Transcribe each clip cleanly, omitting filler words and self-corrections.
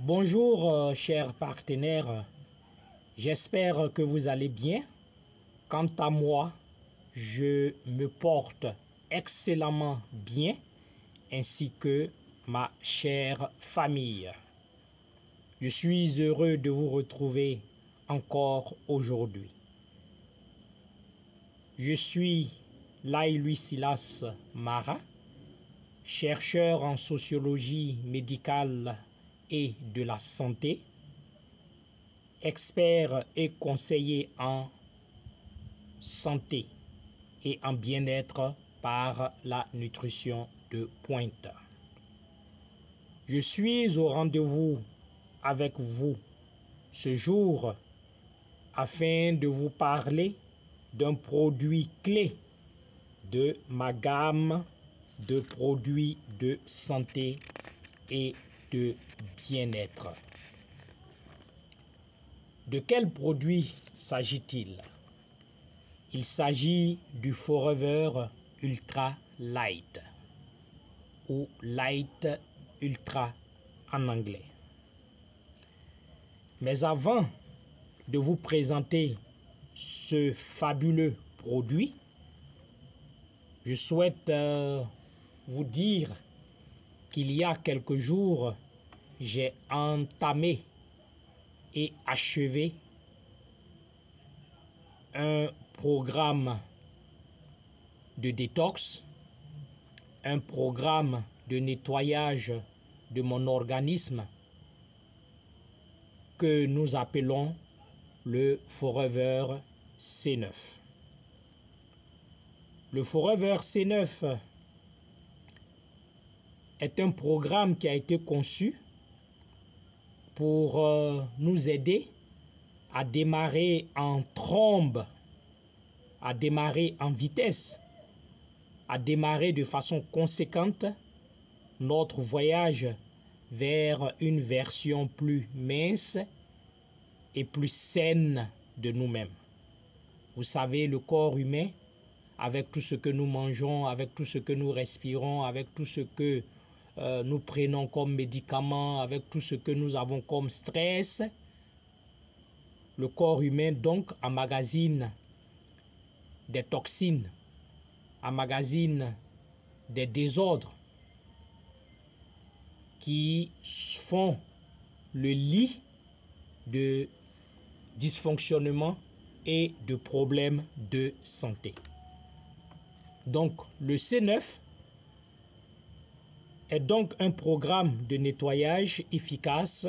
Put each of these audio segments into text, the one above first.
Bonjour, chers partenaires. J'espère que vous allez bien. Quant à moi, je me porte excellemment bien, ainsi que ma chère famille. Je suis heureux de vous retrouver encore aujourd'hui. Je suis Laï Silas Mara, chercheur en sociologie médicale et de la santé, expert et conseiller en santé et en bien-être par la nutrition de pointe. Je suis au rendez-vous avec vous ce jour afin de vous parler d'un produit clé de ma gamme de produits de santé et de bien-être. De quel produit s'agit-il? Il s'agit du Forever Ultra Light ou Light Ultra en anglais. Mais avant de vous présenter ce fabuleux produit, je souhaite vous dire qu'il y a quelques jours, j'ai entamé et achevé un programme de détox, un programme de nettoyage de mon organisme que nous appelons le Forever C9. Le Forever C9 est un programme qui a été conçu pour nous aider à démarrer en trombe, à démarrer en vitesse, à démarrer de façon conséquente notre voyage vers une version plus mince et plus saine de nous-mêmes. Vous savez, le corps humain, avec tout ce que nous mangeons, avec tout ce que nous respirons, avec tout ce que nous prenons comme médicaments, avec tout ce que nous avons comme stress, le corps humain donc emmagasine des toxines, emmagasine des désordres qui font le lit de dysfonctionnement et de problèmes de santé. Donc le C9 est donc un programme de nettoyage efficace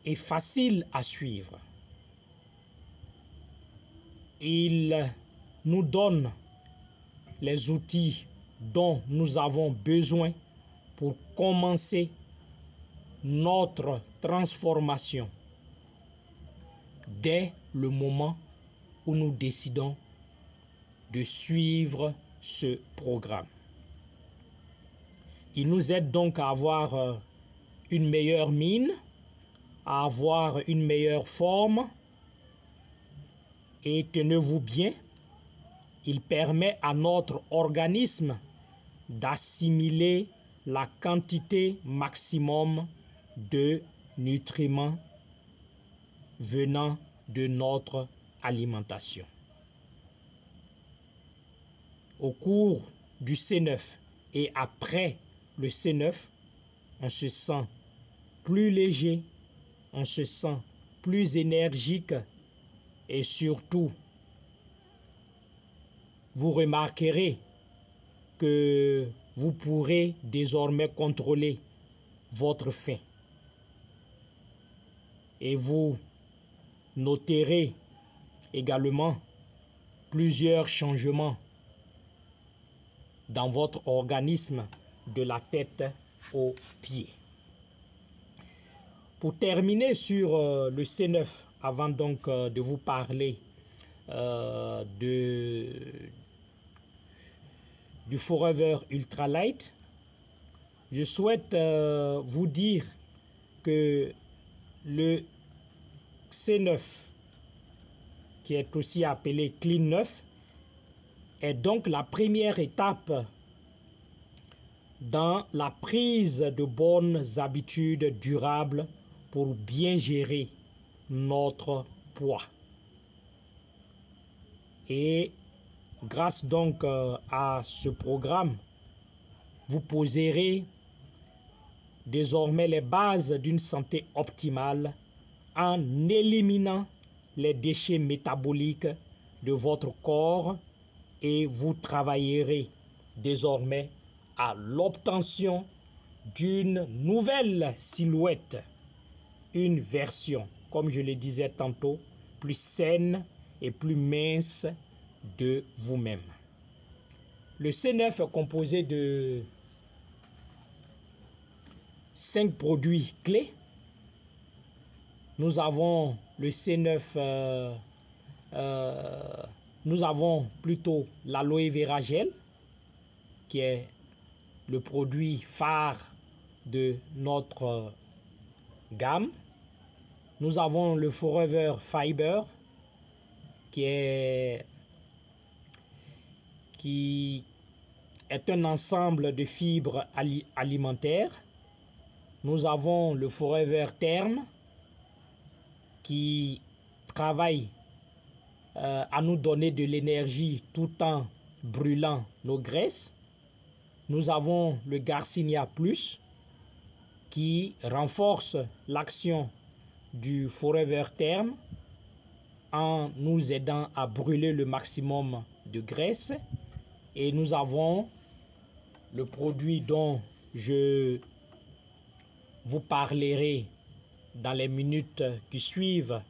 et facile à suivre. Il nous donne les outils dont nous avons besoin pour commencer notre transformation dès le moment où nous décidons de suivre ce programme. Il nous aide donc à avoir une meilleure mine, à avoir une meilleure forme et tenez-vous bien, il permet à notre organisme d'assimiler la quantité maximum de nutriments venant de notre alimentation. Au cours du C9 et après le C9, on se sent plus léger, on se sent plus énergique et surtout, vous remarquerez que vous pourrez désormais contrôler votre faim. Et vous noterez également plusieurs changements dans votre organisme de la tête aux pieds. Pour terminer sur le C9, avant donc de vous parler du Forever Ultra Light, je souhaite vous dire que le C9, qui est aussi appelé Clean 9, est donc la première étape dans la prise de bonnes habitudes durables pour bien gérer notre poids. Et grâce donc à ce programme, vous poserez désormais les bases d'une santé optimale en éliminant les déchets métaboliques de votre corps et vous travaillerez désormais à l'obtention d'une nouvelle silhouette, une version, comme je le disais tantôt, plus saine et plus mince de vous-même. Le C9 est composé de 5 produits clés. Nous avons le C9, nous avons plutôt l'aloe vera gel, qui est le produit phare de notre gamme. Nous avons le Forever Fiber, qui est un ensemble de fibres alimentaires. Nous avons le Forever Term, qui travaille à nous donner de l'énergie tout en brûlant nos graisses. Nous avons le Garcinia Plus, qui renforce l'action du Forever Term en nous aidant à brûler le maximum de graisse. Et nous avons le produit dont je vous parlerai dans les minutes qui suivent.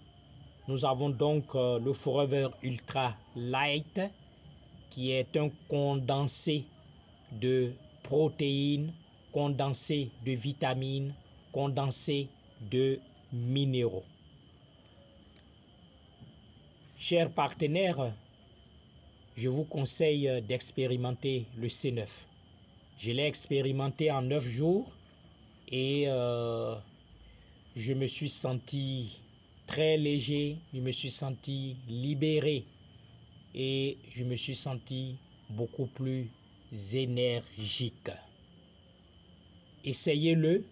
Nous avons donc le Forever Ultra Light, qui est un condensé de protéines, condensé de vitamines, condensé de minéraux. Chers partenaires, je vous conseille d'expérimenter le C9. Je l'ai expérimenté en 9 jours et je me suis senti très léger, je me suis senti libéré et je me suis senti beaucoup plus énergique. Essayez-le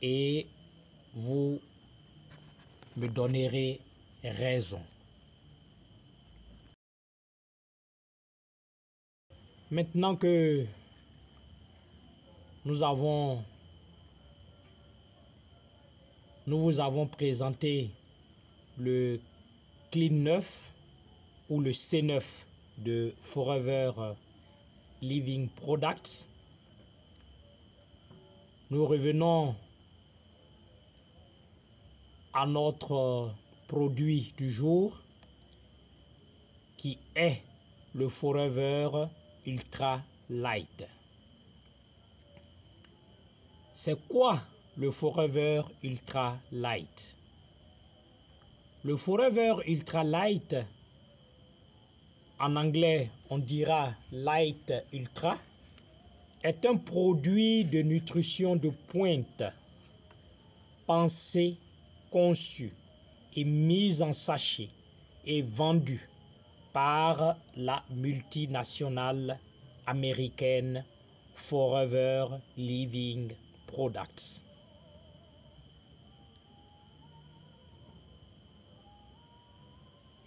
et vous me donnerez raison. Maintenant que nous vous avons présenté le Clean 9 ou le C9 de Forever Living Products, nous revenons à notre produit du jour qui est le Forever Ultra Light. C'est quoi le Forever Ultra Light? Le Forever Ultra Light, en anglais on dira Light Ultra, est un produit de nutrition de pointe, pensé, conçu et mis en sachet et vendu par la multinationale américaine Forever Living Products.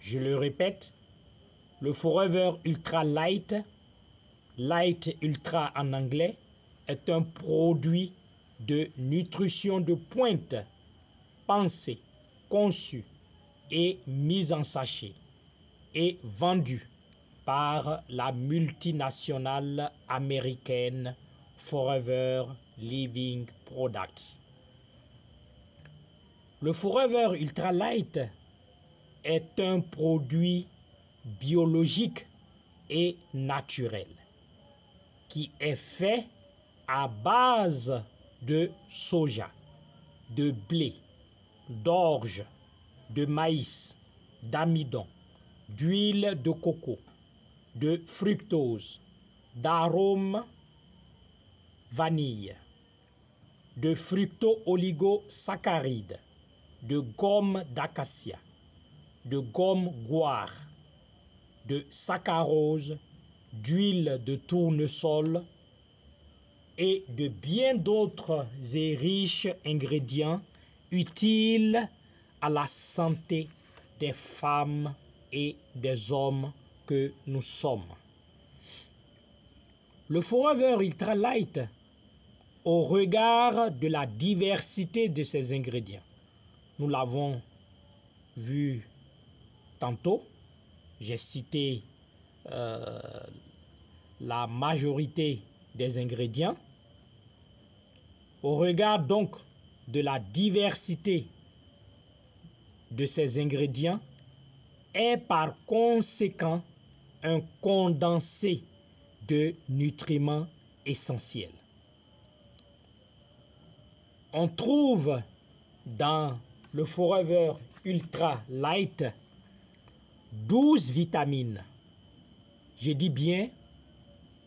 Je le répète, le Forever Ultra Light, Light Ultra en anglais, est un produit de nutrition de pointe, pensé, conçu et mis en sachet et vendu par la multinationale américaine Forever Living Products. Le Forever Ultra Light est un produit biologique et naturel qui est fait à base de soja, de blé, d'orge, de maïs, d'amidon, d'huile de coco, de fructose, d'arôme vanille, de fructo-oligosaccharides, de gomme d'acacia, de gomme goire, de saccharose, d'huile de tournesol, et de bien d'autres et riches ingrédients utiles à la santé des femmes et des hommes que nous sommes. Le Forever Ultra Light, au regard de la diversité de ses ingrédients, nous l'avons vu tantôt, j'ai cité la majorité des ingrédients. Au regard donc de la diversité de ces ingrédients, est par conséquent un condensé de nutriments essentiels. On trouve dans le Forever Ultra Light 12 vitamines. Je dis bien,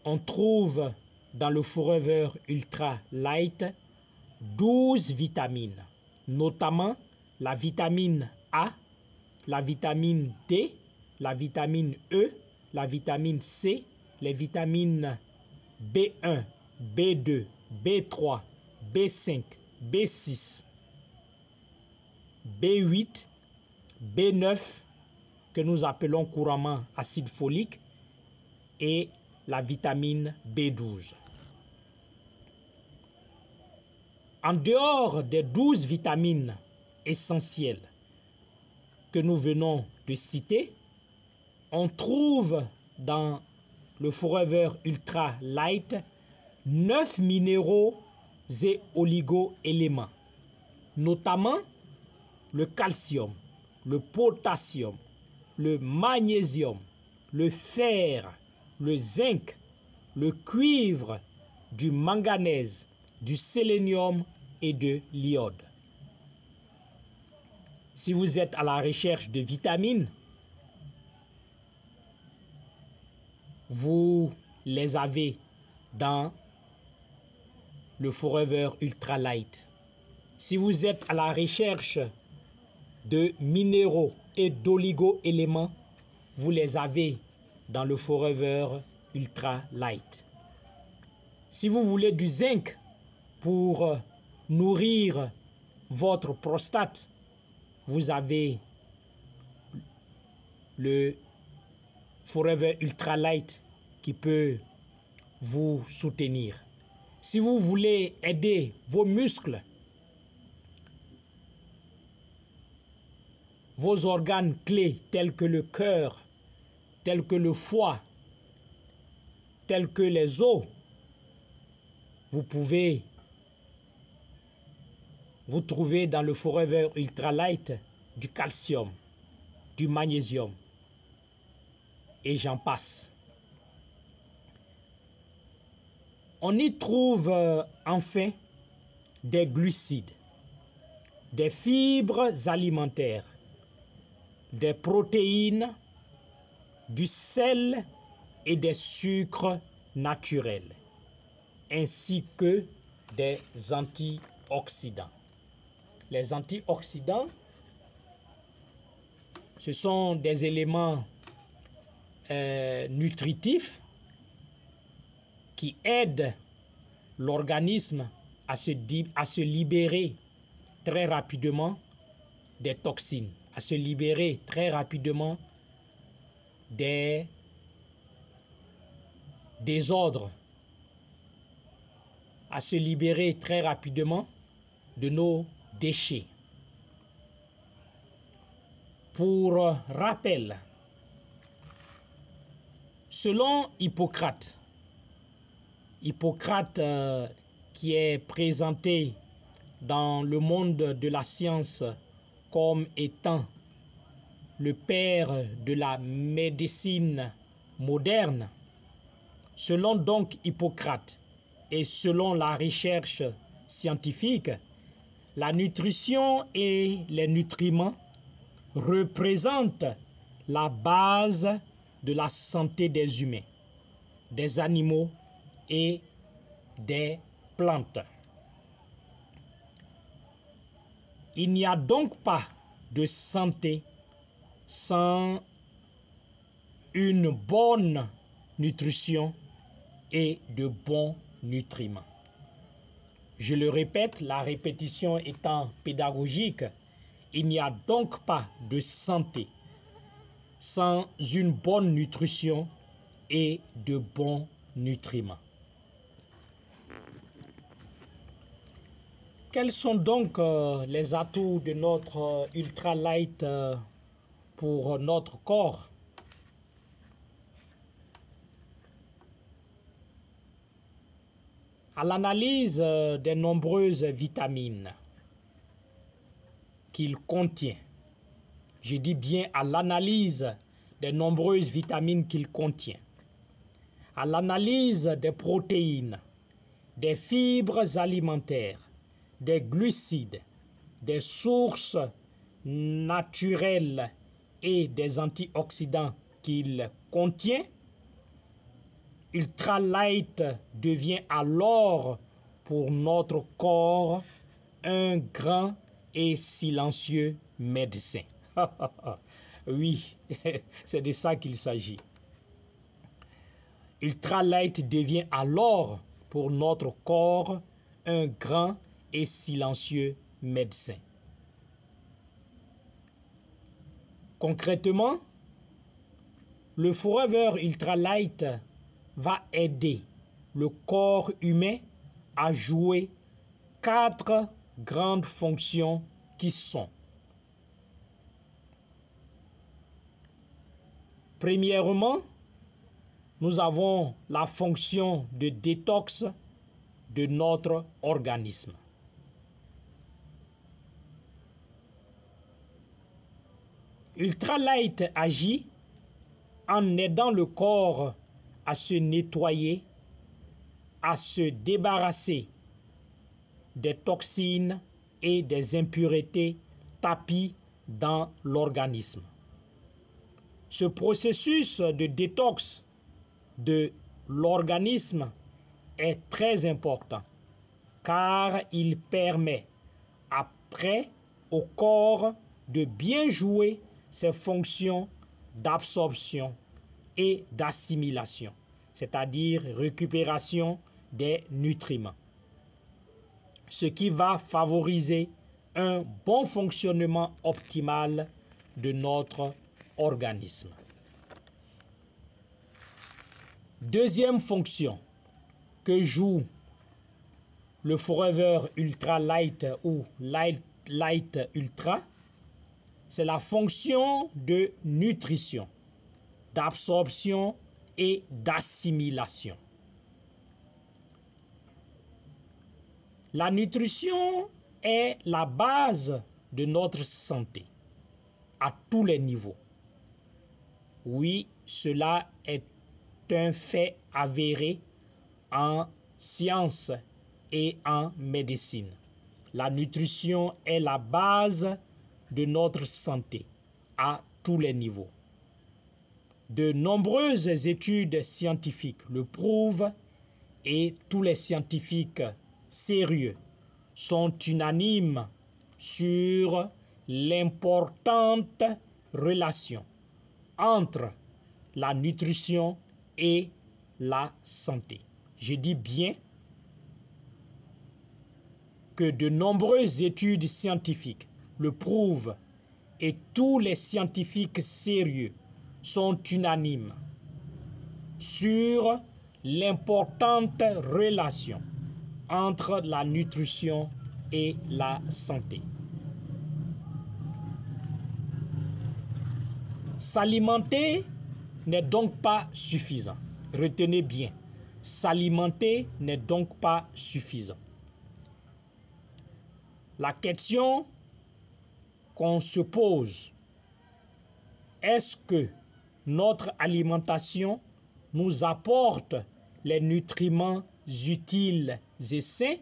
on trouve dans le Forever Ultra Light 12 vitamines, notamment la vitamine A, la vitamine D, la vitamine E, la vitamine C, les vitamines B1, B2, B3, B5, B6, B8, B9, que nous appelons couramment acide folique, et la vitamine B12. En dehors des 12 vitamines essentielles que nous venons de citer, on trouve dans le Forever Ultra Light 9 minéraux et oligo-éléments, notamment le calcium, le potassium, le magnésium, le fer, le zinc, le cuivre, du manganèse, du sélénium et de l'iode. Si vous êtes à la recherche de vitamines, vous les avez dans le Forever Ultra Light. Si vous êtes à la recherche de minéraux et d'oligo-éléments, vous les avez dans le Forever Ultra Light. Si vous voulez du zinc pour nourrir votre prostate, vous avez le Forever Ultra Light qui peut vous soutenir. Si vous voulez aider vos muscles, vos organes clés tels que le cœur, tels que le foie, tels que les os, vous pouvez vous trouver dans le Forever Ultra Light du calcium, du magnésium, et j'en passe. On y trouve enfin des glucides, des fibres alimentaires, des protéines, du sel et des sucres naturels, ainsi que des antioxydants. Les antioxydants, ce sont des éléments nutritifs qui aident l'organisme à se libérer très rapidement des toxines, à se libérer très rapidement des désordres, à se libérer très rapidement de nos déchets. Pour rappel, selon Hippocrate, qui est présenté dans le monde de la science comme étant le père de la médecine moderne, selon donc Hippocrate et selon la recherche scientifique, la nutrition et les nutriments représentent la base de la santé des humains, des animaux et des plantes. Il n'y a donc pas de santé sans une bonne nutrition et de bons nutriments. Je le répète, la répétition étant pédagogique, il n'y a donc pas de santé sans une bonne nutrition et de bons nutriments. Quels sont donc les atouts de notre Ultra Light pour notre corps? À l'analyse des nombreuses vitamines qu'il contient, je dis bien à l'analyse des nombreuses vitamines qu'il contient, à l'analyse des protéines, des fibres alimentaires, des glucides, des sources naturelles et des antioxydants qu'il contient, Ultra Light devient alors pour notre corps un grand et silencieux médecin. Oui, c'est de ça qu'il s'agit. Ultra Light devient alors pour notre corps un grand et silencieux médecin. Concrètement, le Forever Ultra Light va aider le corps humain à jouer 4 grandes fonctions qui sont: premièrement, nous avons la fonction de détox de notre organisme. Ultra Light agit en aidant le corps à se nettoyer, à se débarrasser des toxines et des impuretés tapies dans l'organisme. Ce processus de détox de l'organisme est très important car il permet après au corps de bien jouer ses fonctions d'absorption et d'assimilation, c'est-à-dire récupération des nutriments, ce qui va favoriser un bon fonctionnement optimal de notre organisme. Deuxième fonction que joue le Forever Ultra Light ou Light Ultra, c'est la fonction de nutrition, d'absorption et d'assimilation. La nutrition est la base de notre santé à tous les niveaux. Oui, cela est un fait avéré en sciences et en médecine. La nutrition est la base de notre santé à tous les niveaux. De nombreuses études scientifiques le prouvent et tous les scientifiques sérieux sont unanimes sur l'importante relation entre la nutrition et la santé. Je dis bien que de nombreuses études scientifiques le prouvent et tous les scientifiques sérieux sont unanimes sur l'importante relation entre la nutrition et la santé. S'alimenter n'est donc pas suffisant. Retenez bien, s'alimenter n'est donc pas suffisant. La question qu'on se pose, est-ce que notre alimentation nous apporte les nutriments utiles et sains?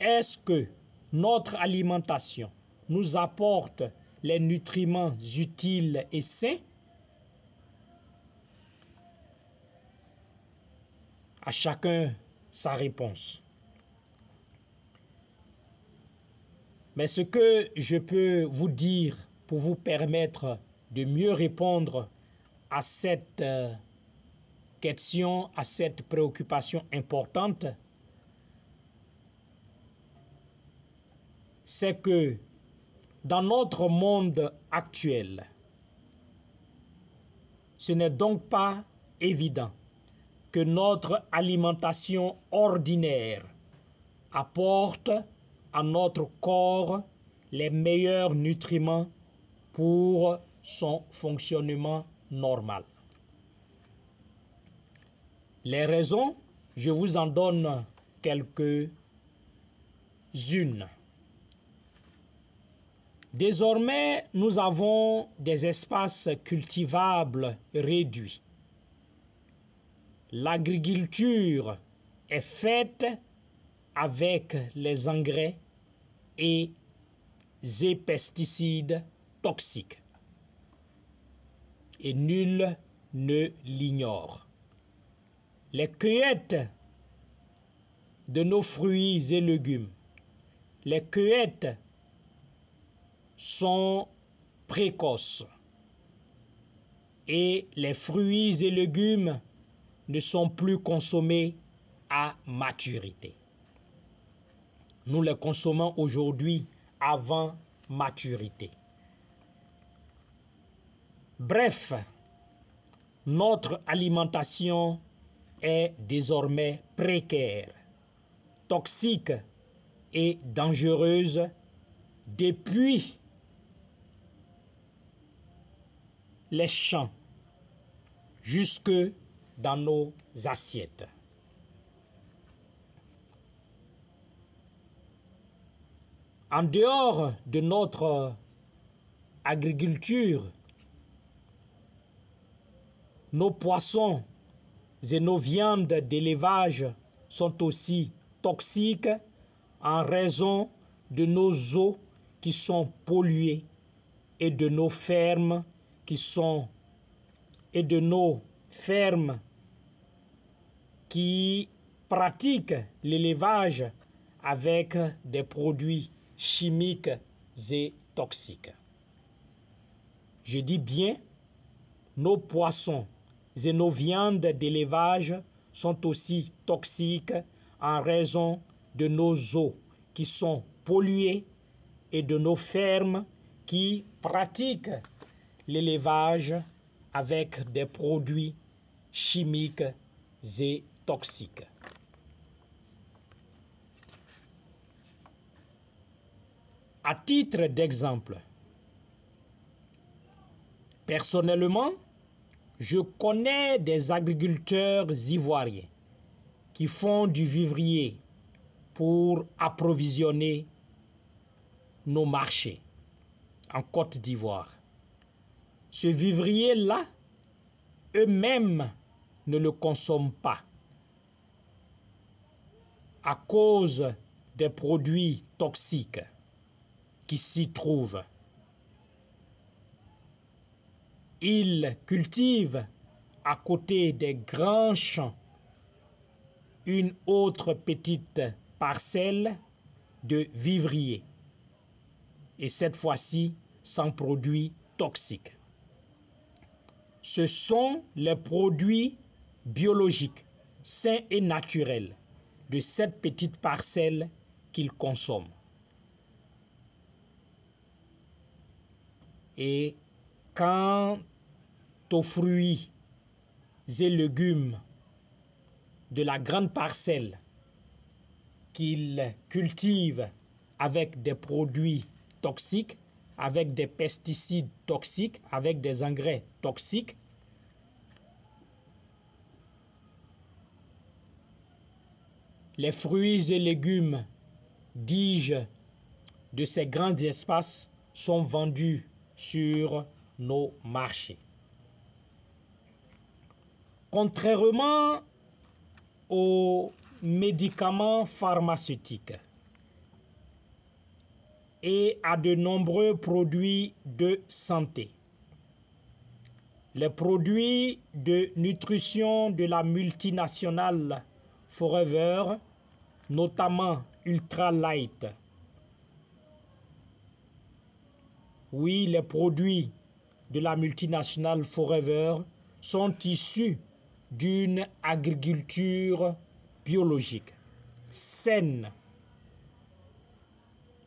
Est-ce que notre alimentation nous apporte les nutriments utiles et sains? À chacun sa réponse. Mais ce que je peux vous dire pour vous permettre de mieux répondre à cette question, à cette préoccupation importante, c'est que dans notre monde actuel, ce n'est donc pas évident que notre alimentation ordinaire apporte à notre corps les meilleurs nutriments pour son fonctionnement normal. Les raisons, je vous en donne quelques-unes. Désormais, nous avons des espaces cultivables réduits. L'agriculture est faite avec les engrais et les pesticides toxiques. Et nul ne l'ignore. Les cueillettes de nos fruits et légumes, les cueillettes sont précoces et les fruits et légumes ne sont plus consommés à maturité. Nous les consommons aujourd'hui avant maturité. Bref, notre alimentation est désormais précaire, toxique et dangereuse depuis les champs jusque dans nos assiettes. En dehors de notre agriculture, nos poissons et nos viandes d'élevage sont aussi toxiques en raison de nos eaux qui sont polluées et de nos fermes qui pratiquent l'élevage avec des produits chimiques et toxiques. Je dis bien, nos poissons et nos viandes d'élevage sont aussi toxiques en raison de nos eaux qui sont polluées et de nos fermes qui pratiquent l'élevage avec des produits chimiques et toxiques. À titre d'exemple, personnellement, je connais des agriculteurs ivoiriens qui font du vivrier pour approvisionner nos marchés en Côte d'Ivoire. Ce vivrier-là, eux-mêmes ne le consomment pas à cause des produits toxiques qui s'y trouvent. Ils cultivent à côté des grands champs une autre petite parcelle de vivrier et cette fois-ci sans produits toxiques. Ce sont les produits biologiques, sains et naturels de cette petite parcelle qu'ils consomment. Et quant aux fruits et légumes de la grande parcelle qu'ils cultivent avec des produits toxiques, avec des pesticides toxiques, avec des engrais toxiques, les fruits et légumes, dis-je, de ces grands espaces sont vendus sur nos marchés. Contrairement aux médicaments pharmaceutiques et à de nombreux produits de santé, les produits de nutrition de la multinationale Forever, notamment Ultra Light. Oui, les produits de la multinationale Forever sont issus d'une agriculture biologique, saine,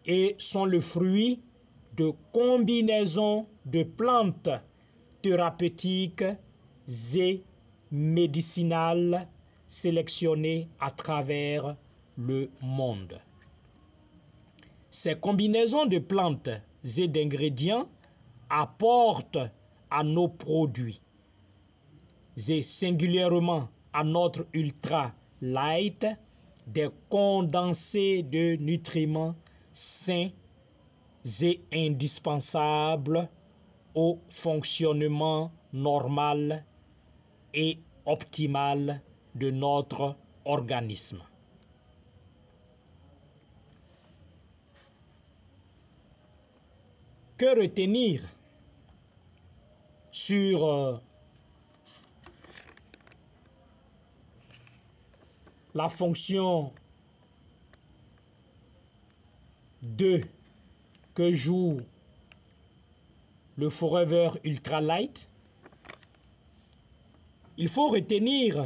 et sont le fruit de combinaisons de plantes thérapeutiques et médicinales sélectionnées à travers le monde. Ces combinaisons de plantes et d'ingrédients apportent à nos produits et singulièrement à notre Ultra Light des condensés de nutriments sains et indispensables au fonctionnement normal et optimal de notre organisme. Que retenir sur la fonction 2 que joue le Forever Ultra Light? Il faut retenir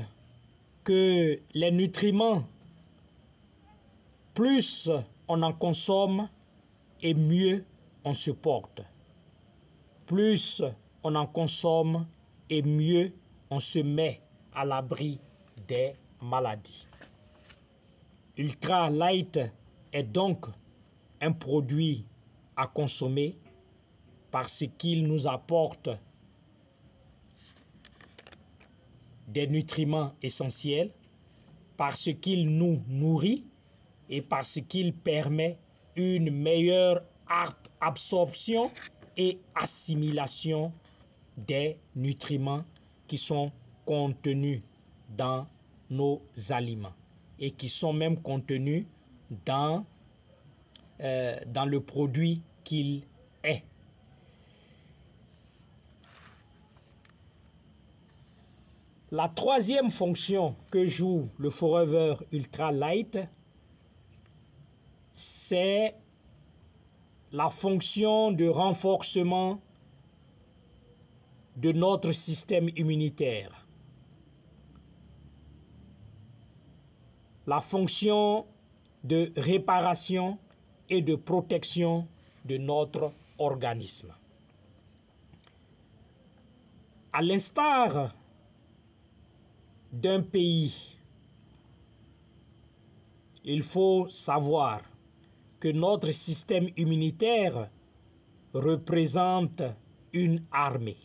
que les nutriments, plus on en consomme et mieux on se porte. Plus on en consomme et mieux on se met à l'abri des maladies. Ultra Light est donc un produit à consommer parce qu'il nous apporte des nutriments essentiels, parce qu'il nous nourrit et parce qu'il permet une meilleure absorption et assimilation des nutriments qui sont contenus dans nos aliments et qui sont même contenus dans le produit qu'il est. La troisième fonction que joue le Forever Ultra Light, c'est la fonction de renforcement de notre système immunitaire. La fonction de réparation et de protection de notre organisme. À l'instar d'un pays, il faut savoir que notre système immunitaire représente une armée.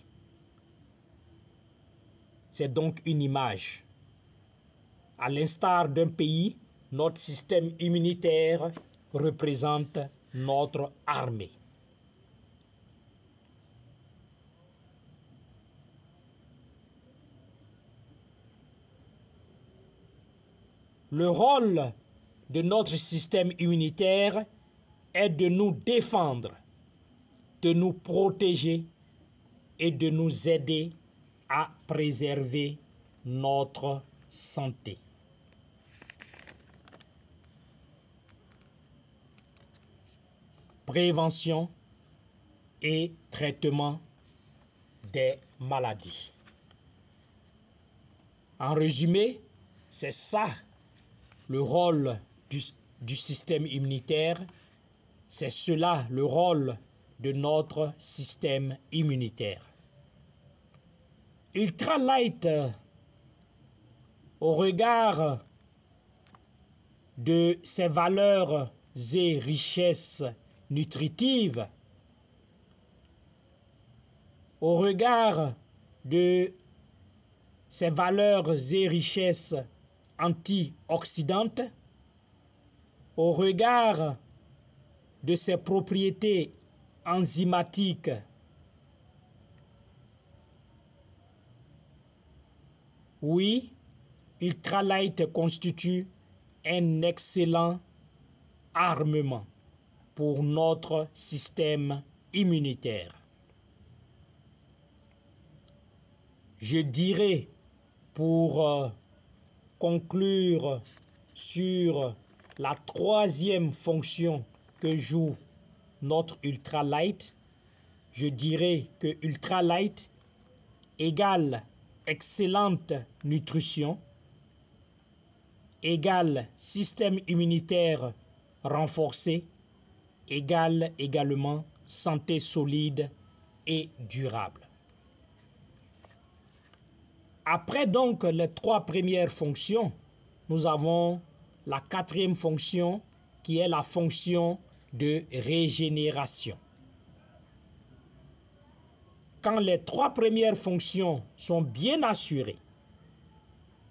C'est donc une image. À l'instar d'un pays, notre système immunitaire représente notre armée. Le rôle de notre système immunitaire est de nous défendre, de nous protéger et de nous aider à préserver notre santé. Prévention et traitement des maladies. En résumé, c'est ça le rôle du système immunitaire, c'est cela le rôle de notre système immunitaire. Ultra Light, au regard de ses valeurs et richesses nutritives, au regard de ses valeurs et richesses antioxydantes, au regard de ses propriétés enzymatiques, oui, Ultra Light constitue un excellent armement pour notre système immunitaire. Je dirais, pour conclure sur la troisième fonction que joue notre Ultra Light, je dirais que Ultra Light égale excellente nutrition, égale système immunitaire renforcé, égale également santé solide et durable. Après donc les 3 premières fonctions, nous avons la 4e fonction qui est la fonction de régénération. Quand les 3 premières fonctions sont bien assurées,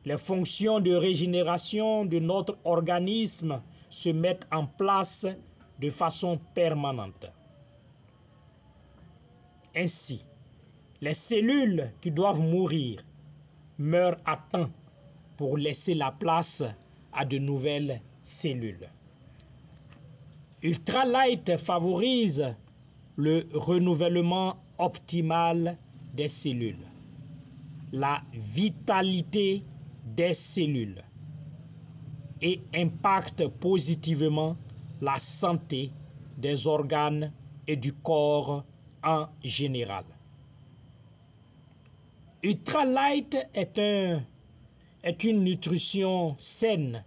les fonctions de régénération de notre organisme se mettent en place de façon permanente. Ainsi, les cellules qui doivent mourir meurent à temps pour laisser la place à de nouvelles cellules. Ultralight favorise le renouvellement optimal des cellules, la vitalité des cellules et impacte positivement la santé des organes et du corps en général. Ultralight est une nutrition saine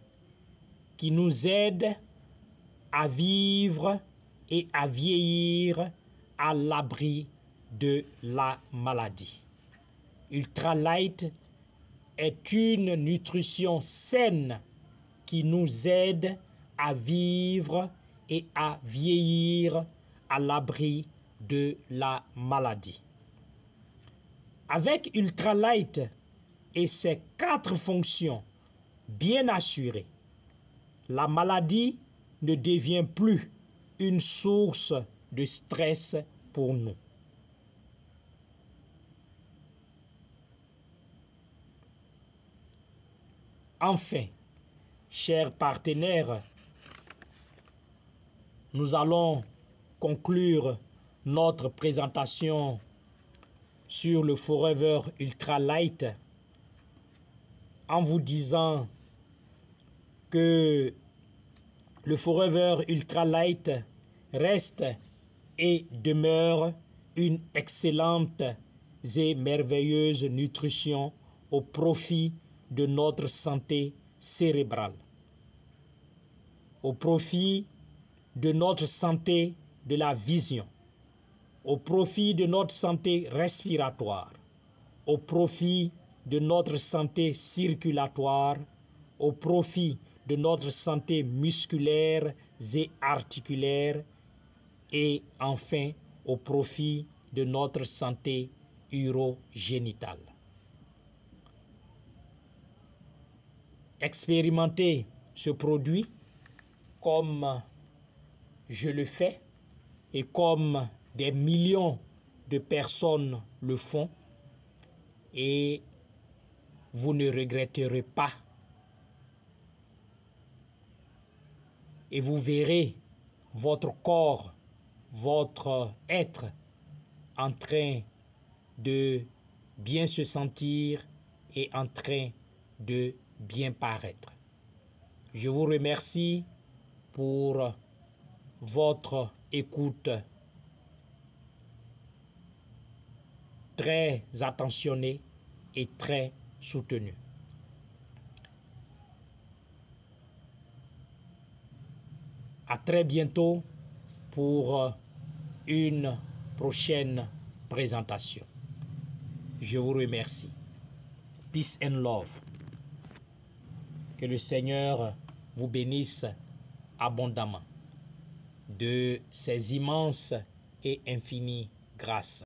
qui nous aide à vivre et à vieillir à l'abri de la maladie. Ultralight est une nutrition saine qui nous aide à vivre et à vieillir à l'abri de la maladie. Avec Ultralight et ses 4 fonctions bien assurées, la maladie ne devient plus une source de stress pour nous. Enfin, chers partenaires, nous allons conclure notre présentation sur le Forever Ultralight en vous disant que le Forever Ultralight reste et demeure une excellente et merveilleuse nutrition au profit de notre santé cérébrale, au profit de notre santé de la vision, au profit de notre santé respiratoire, au profit de notre santé circulatoire, au profit de notre santé musculaire et articulaire et enfin au profit de notre santé urogénitale. Expérimentez ce produit comme je le fais et comme des millions de personnes le font et vous ne regretterez pas. Et vous verrez votre corps, votre être en train de bien se sentir et en train de bien paraître. Je vous remercie pour votre écoute très attentionnée et très soutenue. À très bientôt pour une prochaine présentation. Je vous remercie. Peace and love. Que le Seigneur vous bénisse abondamment de ses immenses et infinies grâces.